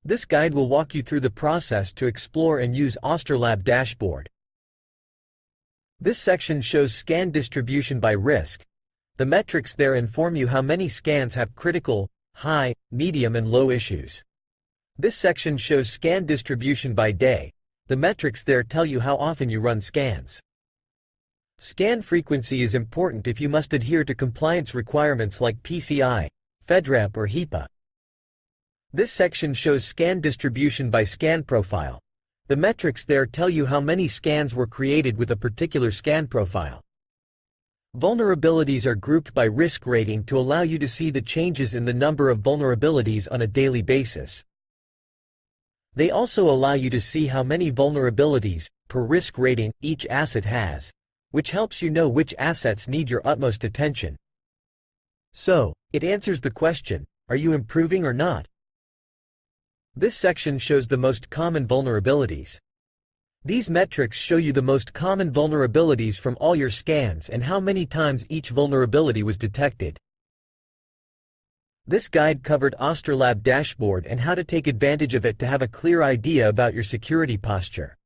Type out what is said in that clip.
This guide will walk you through the process to explore and use Ostorlab dashboard. This section shows scan distribution by risk. The metrics there inform you how many scans have critical, high, medium and low issues. This section shows scan distribution by day. The metrics there tell you how often you run scans. Scan frequency is important if you must adhere to compliance requirements like PCI, FedRAMP or HIPAA. This section shows scan distribution by scan profile. The metrics there tell you how many scans were created with a particular scan profile. Vulnerabilities are grouped by risk rating to allow you to see the changes in the number of vulnerabilities on a daily basis. They also allow you to see how many vulnerabilities, per risk rating, each asset has, which helps you know which assets need your utmost attention. So, it answers the question, are you improving or not? This section shows the most common vulnerabilities. These metrics show you the most common vulnerabilities from all your scans and how many times each vulnerability was detected. This guide covered Ostorlab dashboard and how to take advantage of it to have a clear idea about your security posture.